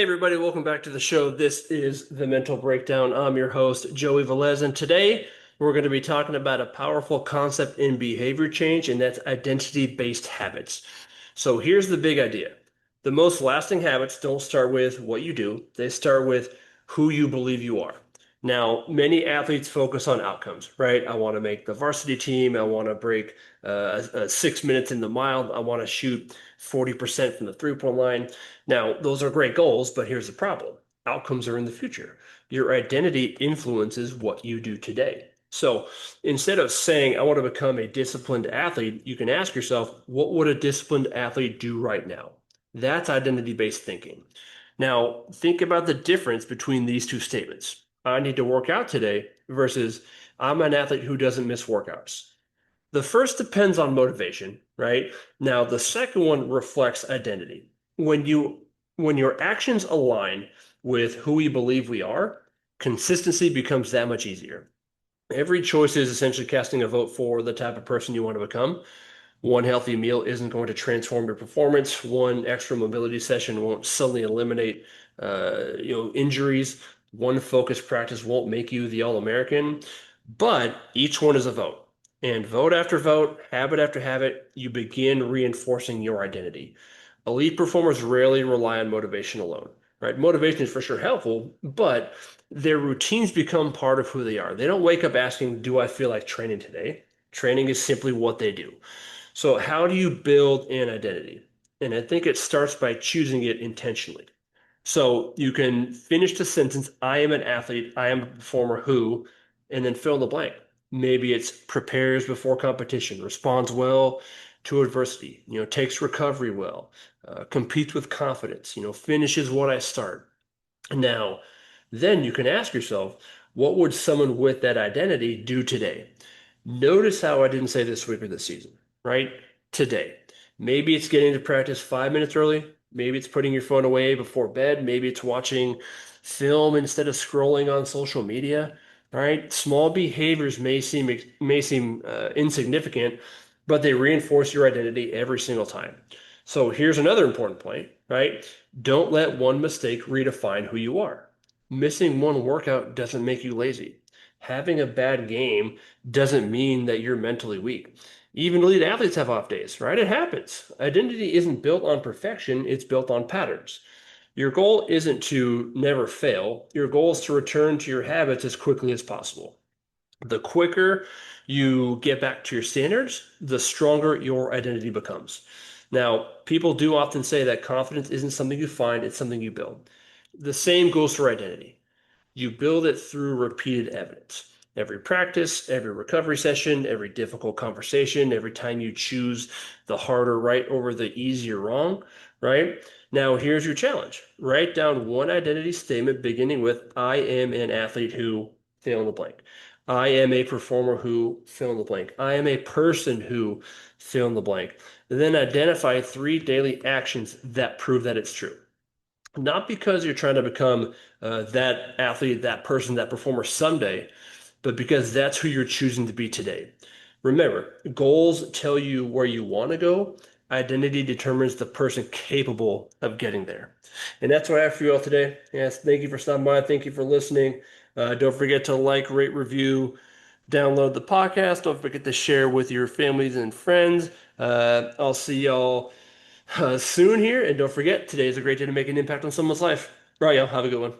Everybody, welcome back to the show. This is The Mental Breakdown. I'm your host, Joey Velez, and today we're going to be talking about a powerful concept in behavior change, and that's identity-based habits. So here's the big idea. The most lasting habits don't start with what you do, they start with who you believe you are. Now, many athletes focus on outcomes, right? I want to make the varsity team. I want to break 6 minutes in the mile. I want to shoot 40% from the three-point line. Now, those are great goals, but here's the problem. Outcomes are in the future. Your identity influences what you do today. So instead of saying, I want to become a disciplined athlete, you can ask yourself, what would a disciplined athlete do right now? That's identity-based thinking. Now, think about the difference between these two statements. I need to work out today versus I'm an athlete who doesn't miss workouts. The first depends on motivation, right? Now, the second one reflects identity. When you when your actions align with who we believe we are, consistency becomes that much easier. Every choice is essentially casting a vote for the type of person you want to become. One healthy meal isn't going to transform your performance. One extra mobility session won't suddenly eliminate, injuries. One focused practice won't make you the All-American, but each one is a vote. And vote after vote, habit after habit, you begin reinforcing your identity. Elite performers rarely rely on motivation alone, right? Motivation is for sure helpful, but their routines become part of who they are. They don't wake up asking, do I feel like training today? Training is simply what they do. So, how do you build an identity? And I think it starts by choosing it intentionally. So, you can finish the sentence, I am an athlete, I am a performer who, and then fill in the blank. Maybe it's prepares before competition, responds well to adversity, takes recovery well, competes with confidence, finishes what I start. Now, then you can ask yourself, what would someone with that identity do today? Notice how I didn't say this week or this season, right? Today. Maybe it's getting to practice 5 minutes early. Maybe it's putting your phone away before bed. Maybe it's watching film instead of scrolling on social media, right? Small behaviors may seem insignificant, but they reinforce your identity every single time. So here's another important point, right? Don't let one mistake redefine who you are. Missing one workout doesn't make you lazy. Having a bad game doesn't mean that you're mentally weak. Even elite athletes have off days, right? It happens. Identity isn't built on perfection, it's built on patterns. Your goal isn't to never fail. Your goal is to return to your habits as quickly as possible. The quicker you get back to your standards, the stronger your identity becomes. Now, people do often say that confidence isn't something you find, it's something you build. The same goes for identity. You build it through repeated evidence. Every practice, every recovery session, every difficult conversation, every time you choose the harder right over the easier wrong, right? Now, here's your challenge. Write down one identity statement beginning with I am an athlete who fill in the blank. I am a performer who fill in the blank. I am a person who fill in the blank. Then identify 3 daily actions that prove that it's true. Not because you're trying to become that athlete, that person, that performer someday, but because that's who you're choosing to be today. Remember, goals tell you where you want to go. Identity determines the person capable of getting there. And that's what I have for you all today. Yes, thank you for stopping by. Thank you for listening. Don't forget to like, rate, review, download the podcast. Don't forget to share with your families and friends. I'll see y'all soon here. And don't forget, today is a great day to make an impact on someone's life. All right, y'all. Have a good one.